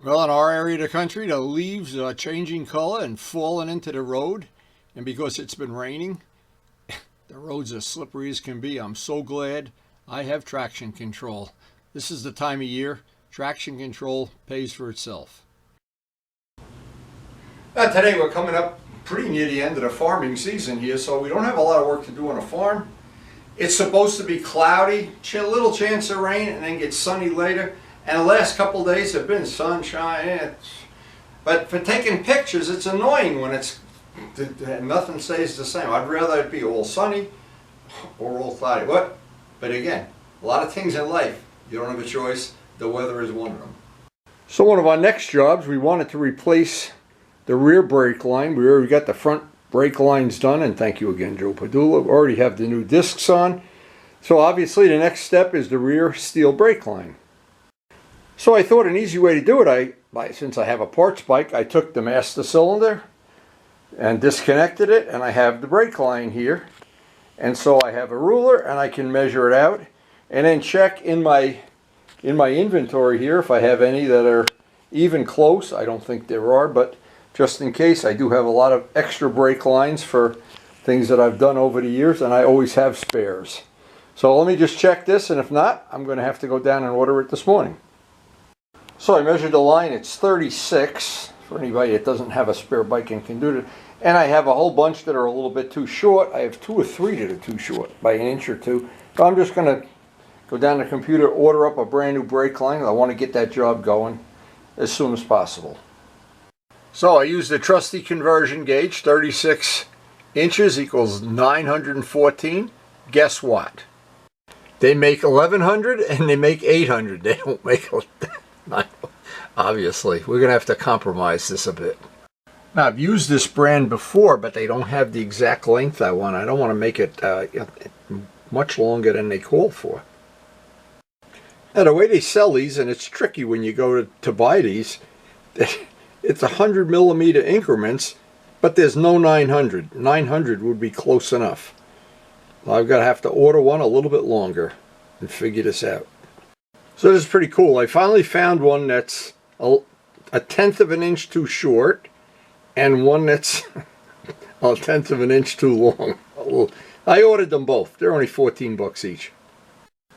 Well, in our area of the country, the leaves are changing color and falling into the road. And because it's been raining, the roads are slippery as can be. I'm so glad I have traction control. This is the time of year. Traction control pays for itself. Today we're coming up pretty near the end of the farming season here, so we don't have a lot of work to do on a farm. It's supposed to be cloudy, a little chance of rain, and then get sunny later. And the last couple days have been sunshine. But for taking pictures, it's annoying when nothing stays the same. I'd rather it be all sunny or all cloudy. But again, a lot of things in life, you don't have a choice. The weather is one of them. So one of our next jobs, we wanted to replace the rear brake line. We already got the front brake lines done, and thank you again, Joe Padula. We already have the new discs on. So obviously the next step is the rear steel brake line. So I thought an easy way to do it, since I have a parts bike, I took the master cylinder and disconnected it, and I have the brake line here. And so I have a ruler, and I can measure it out, and then check in my inventory here if I have any that are even close. I don't think there are, but just in case, I do have a lot of extra brake lines for things that I've done over the years, and I always have spares. So let me just check this, and if not, I'm going to have to go down and order it this morning. So I measured the line. It's 36 for anybody that doesn't have a spare bike and can do it. And I have a whole bunch that are a little bit too short. I have 2 or 3 that are too short by an inch or 2. So I'm just going to go down to the computer, order up a brand new brake line. I want to get that job going as soon as possible. So I used the trusty conversion gauge. 36 inches equals 914. Guess what? They make 1100 and they make 800. They don't make obviously. We're going to have to compromise this a bit. Now, I've used this brand before, but they don't have the exact length I want. I don't want to make it much longer than they call for. Now, the way they sell these, and it's tricky when you go to buy these, it's 100 millimeter increments, but there's no 900. 900 would be close enough. I've got to have to order one a little bit longer and figure this out. So this is pretty cool. I finally found one that's a tenth of an inch too short and one that's a tenth of an inch too long. I ordered them both. They're only 14 bucks each.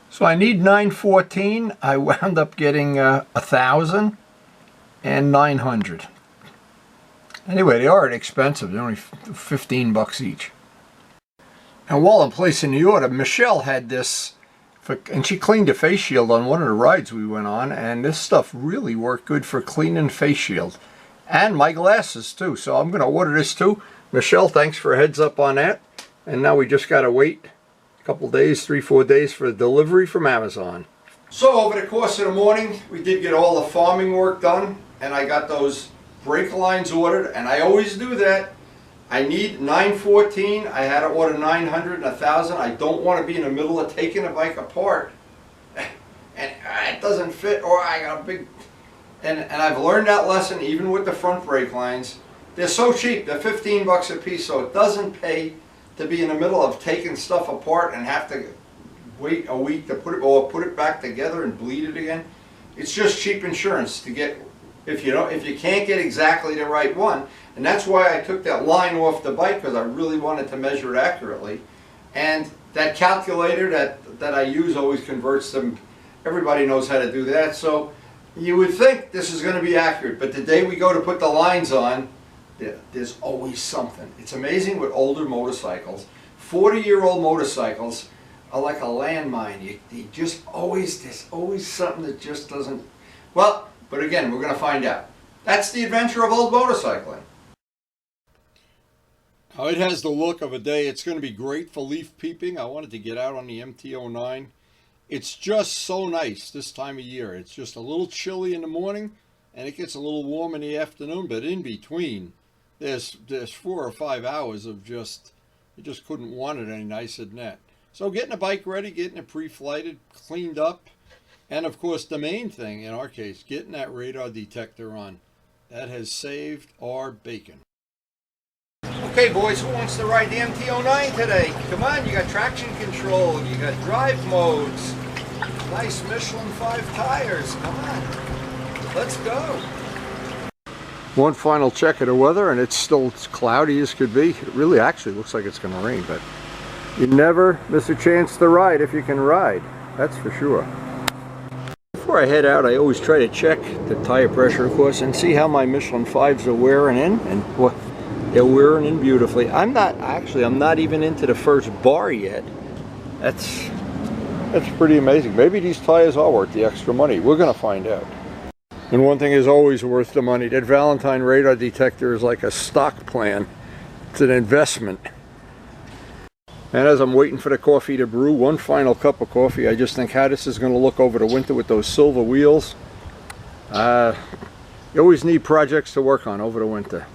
So I need 914. I wound up getting 1,000 and 900. Anyway, they aren't expensive. They're only 15 bucks each. And while I'm placing the order, Michelle had this, and she cleaned a face shield on one of the rides we went on, and this stuff really worked good for cleaning face shield. And my glasses too, so I'm going to order this too. Michelle, thanks for a heads up on that. And now we just got to wait a couple days, 3-4 days for the delivery from Amazon. So over the course of the morning, we did get all the farming work done, and I got those brake lines ordered, and I always do that. I need 914. I had to order 900 and 1,000. I don't want to be in the middle of taking a bike apart and it doesn't fit, or I got a big... And I've learned that lesson even with the front brake lines. They're so cheap. They're 15 bucks a piece, so it doesn't pay to be in the middle of taking stuff apart and have to wait a week to put it back together and bleed it again. It's just cheap insurance to get, if you can't get exactly the right one. And that's why I took that line off the bike, because I really wanted to measure it accurately. And that calculator that I use always converts them. Everybody knows how to do that. So you would think this is going to be accurate, but the day we go to put the lines on, there's always something. It's amazing with older motorcycles. 40-year-old motorcycles are like a landmine. There's always something that just doesn't... Well, but again, we're going to find out. That's the adventure of old motorcycling. Now, it has the look of a day. It's going to be great for leaf peeping. I wanted to get out on the MT-09. It's just so nice this time of year. It's just a little chilly in the morning, and it gets a little warm in the afternoon, but in between, there's 4 or 5 hours of you just couldn't want it any nicer than that. So getting the bike ready, getting it pre-flighted, cleaned up, and of course the main thing in our case, getting that radar detector on. That has saved our bacon. Okay, boys, who wants to ride the MT-09 today? Come on, you got traction control, you got drive modes, nice Michelin 5 tires, come on. Let's go. One final check of the weather, and it's still as cloudy as could be. It really actually looks like it's going to rain, but you never miss a chance to ride if you can ride. That's for sure. Before I head out, I always try to check the tire pressure, of course, and see how my Michelin 5s are wearing in, and well, they're wearing in beautifully. I'm not even into the first bar yet. That's pretty amazing. Maybe these tires are worth the extra money. We're going to find out. And one thing is always worth the money. That Valentine radar detector is like a stock plan. It's an investment. And as I'm waiting for the coffee to brew, one final cup of coffee, I just think how this is going to look over the winter with those silver wheels. You always need projects to work on over the winter.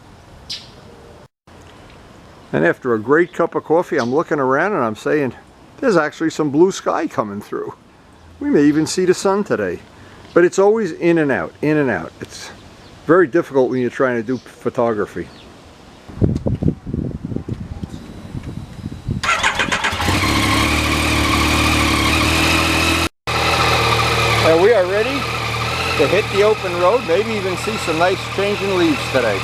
And after a great cup of coffee, I'm looking around and I'm saying, there's actually some blue sky coming through. We may even see the sun today. But it's always in and out, in and out. It's very difficult when you're trying to do photography. And we are ready to hit the open road, maybe even see some nice changing leaves today.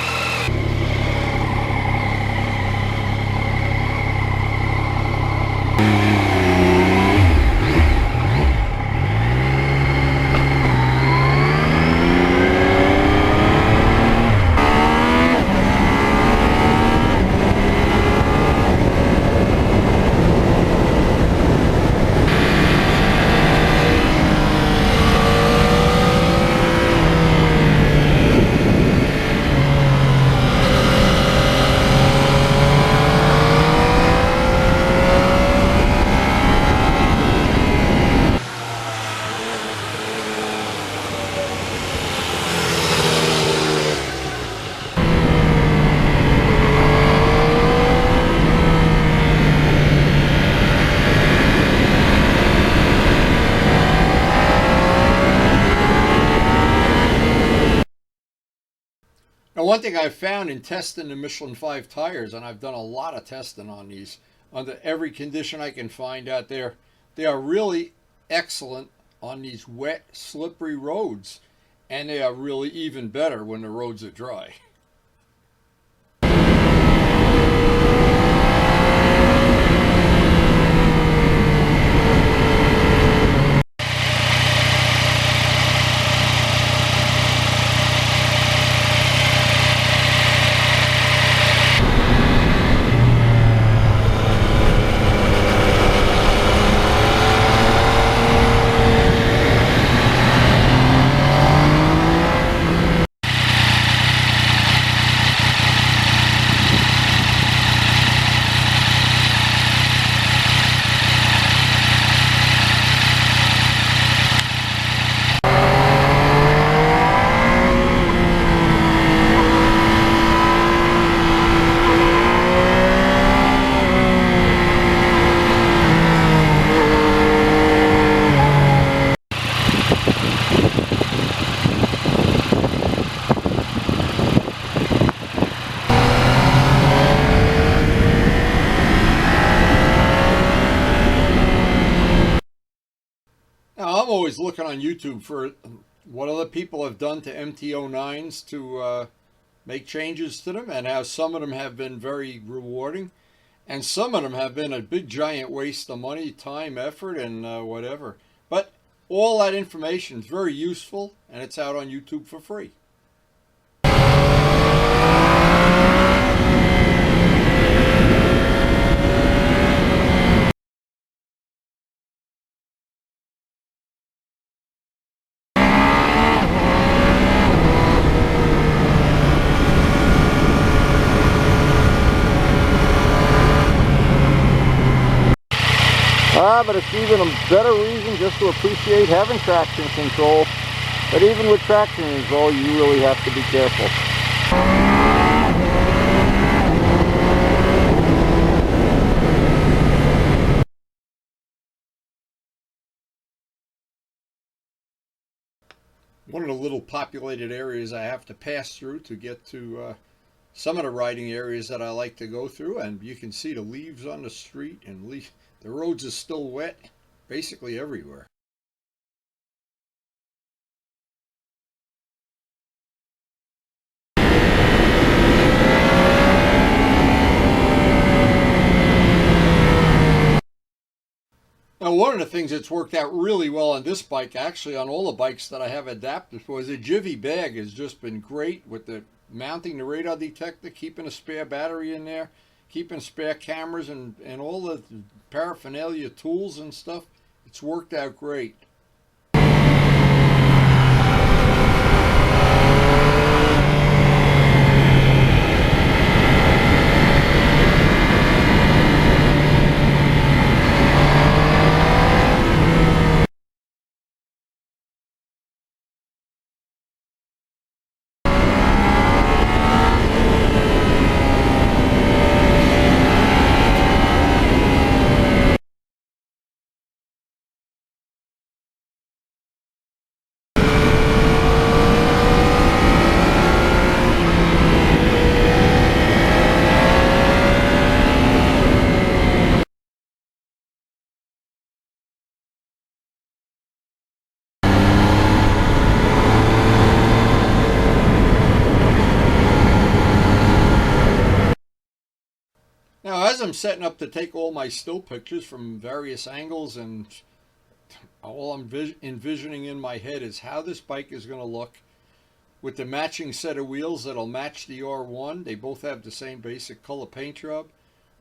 Now, one thing I've found in testing the Michelin 5 tires, and I've done a lot of testing on these, under every condition I can find out there, they are really excellent on these wet, slippery roads. And they are really even better when the roads are dry. Now, I'm always looking on YouTube for what other people have done to MT-09s to make changes to them, and how some of them have been very rewarding, and some of them have been a big giant waste of money, time, effort, and whatever. But all that information is very useful, and it's out on YouTube for free. But it's even a better reason just to appreciate having traction control. But even with traction control, you really have to be careful. One of the little populated areas I have to pass through to get to some of the riding areas that I like to go through, and you can see the leaves on the street, and the roads are still wet basically everywhere. Now, one of the things that's worked out really well on this bike, actually on all the bikes that I have adapted for, is the Jivvy bag has just been great with the mounting the radar detector, keeping a spare battery in there, keeping spare cameras and all the paraphernalia tools and stuff. It's worked out great. Now, as I'm setting up to take all my still pictures from various angles, and all I'm envisioning in my head is how this bike is going to look with the matching set of wheels that'll match the R1. They both have the same basic color paint job.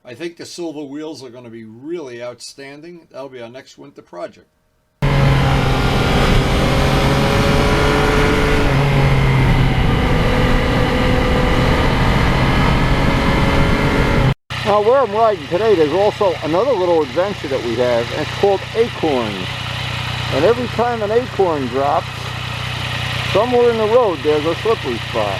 I think the silver wheels are going to be really outstanding. That'll be our next winter project. Now, where I'm riding today, there's also another little adventure that we have, and it's called ACORNS. And every time an acorn drops, somewhere in the road there's a slippery spot.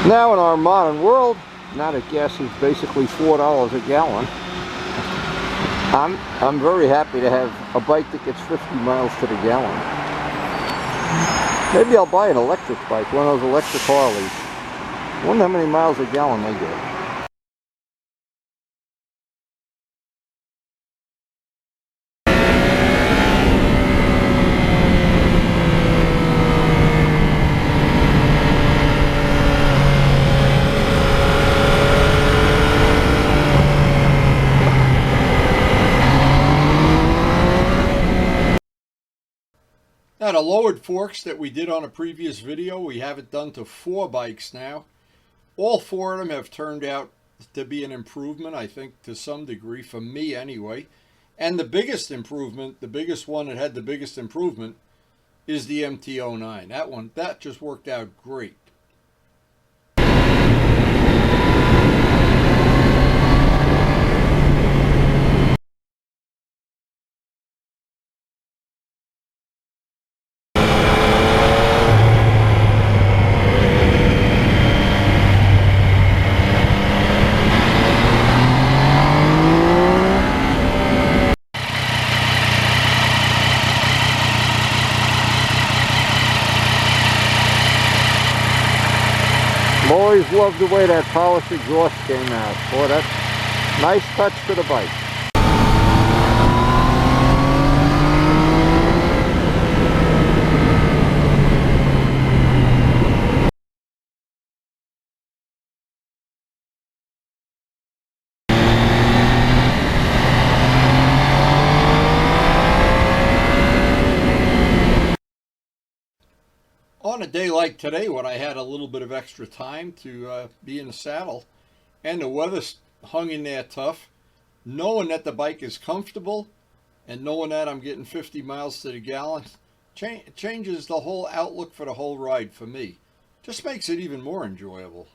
Now, in our modern world, now that gas is basically $4 a gallon, I'm very happy to have a bike that gets 50 miles to the gallon. Maybe I'll buy an electric bike, one of those electric Harleys. I wonder how many miles a gallon they get. Now, the lowered forks that we did on a previous video, we have it done to 4 bikes now. All 4 of them have turned out to be an improvement, I think, to some degree, for me anyway. And the biggest improvement, the biggest one that had the biggest improvement, is the MT-09. That just worked out great. Always loved the way that polished exhaust came out. Boy, that's a nice touch to the bike. On a day like today, when I had a little bit of extra time to be in the saddle, and the weather hung in there tough, knowing that the bike is comfortable, and knowing that I'm getting 50 miles to the gallon, changes the whole outlook for the whole ride for me. Just makes it even more enjoyable.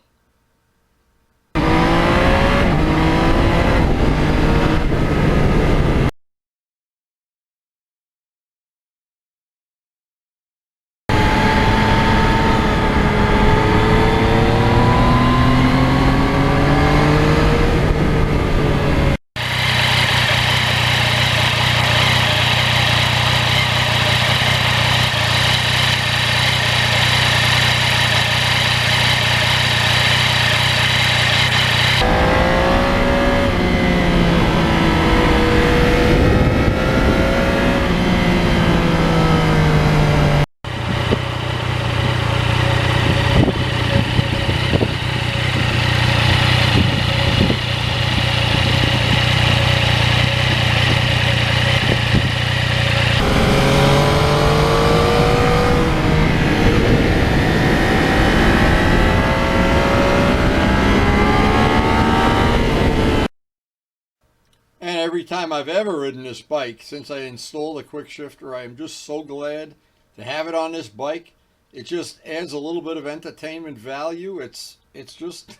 And every time I've ever ridden this bike since I installed a quick shifter, I am just so glad to have it on this bike. It just adds a little bit of entertainment value. It's just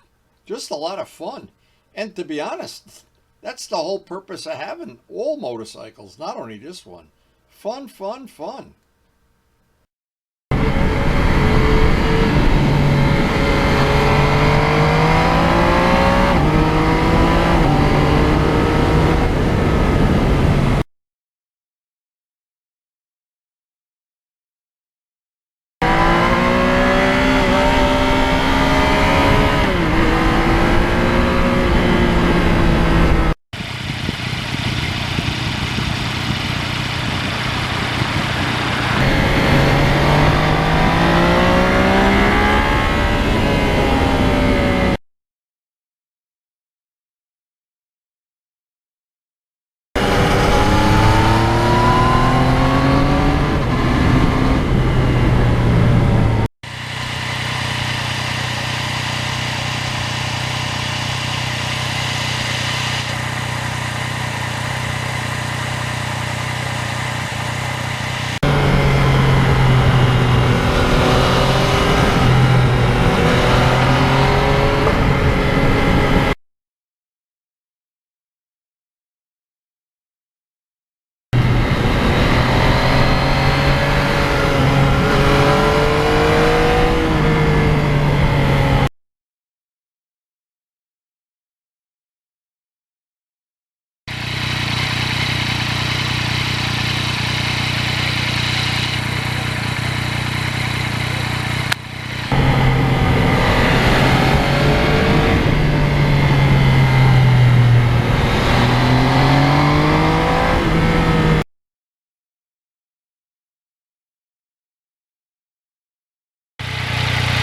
a lot of fun. And to be honest, that's the whole purpose of having all motorcycles, not only this one. Fun, fun, fun.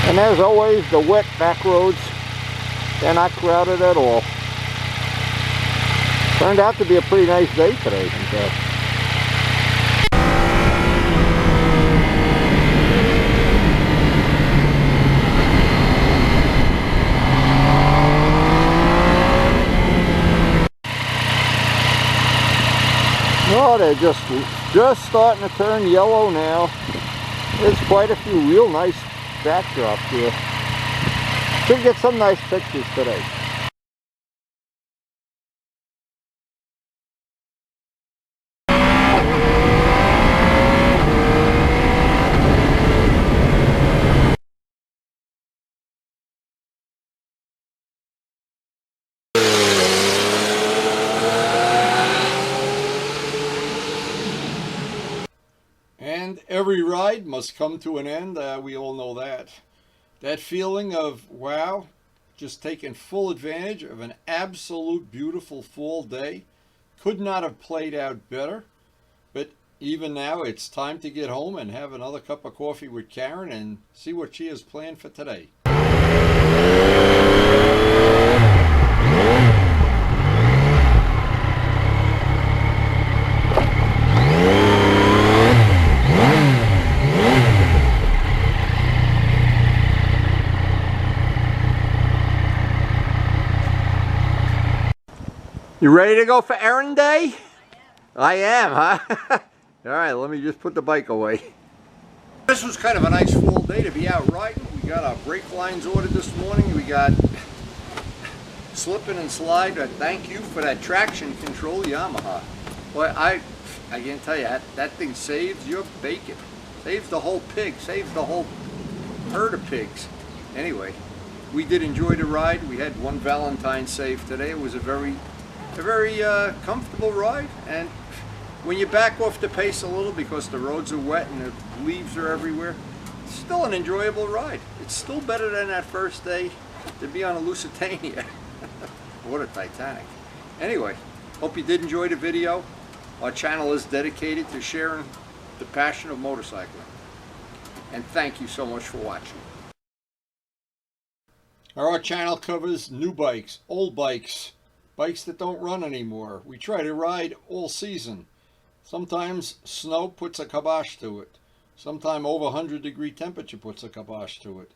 And as always, the wet back roads, they're not crowded at all. Turned out to be a pretty nice day today, in fact. Oh, they're just starting to turn yellow now. There's quite a few real nice backdrops here. Should get some nice pictures today. And every ride must come to an end. We all know that. That feeling of, wow, just taking full advantage of an absolute beautiful fall day. Could not have played out better. But even now, it's time to get home and have another cup of coffee with Karen and see what she has planned for today. You ready to go for errand day? I am, huh? All right, let me just put the bike away. This was kind of a nice fall day to be out riding. We got our brake lines ordered this morning. We got slipping and slide. Thank you for that traction control, Yamaha. Boy, I can't tell you, that thing saves your bacon. Saves the whole pig, saves the whole herd of pigs. Anyway, we did enjoy the ride. We had one Valentine's save today. It was a very comfortable ride, and when you back off the pace a little because the roads are wet and the leaves are everywhere, it's still an enjoyable ride. It's still better than that first day to be on a Lusitania or a Titanic. Anyway, hope you did enjoy the video. Our channel is dedicated to sharing the passion of motorcycling, and thank you so much for watching. Our channel covers new bikes, old bikes, bikes that don't run anymore. We try to ride all season. Sometimes snow puts a kibosh to it. Sometimes over 100-degree temperature puts a kibosh to it.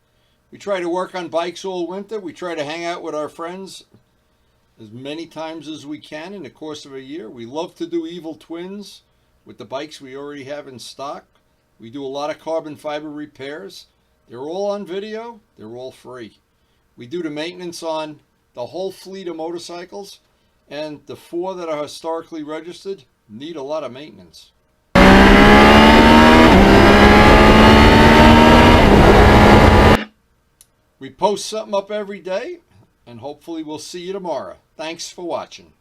We try to work on bikes all winter. We try to hang out with our friends as many times as we can in the course of a year. We love to do evil twins with the bikes we already have in stock. We do a lot of carbon fiber repairs. They're all on video. They're all free. We do the maintenance on the whole fleet of motorcycles, and the 4 that are historically registered need a lot of maintenance. We post something up every day, and hopefully we'll see you tomorrow. Thanks for watching.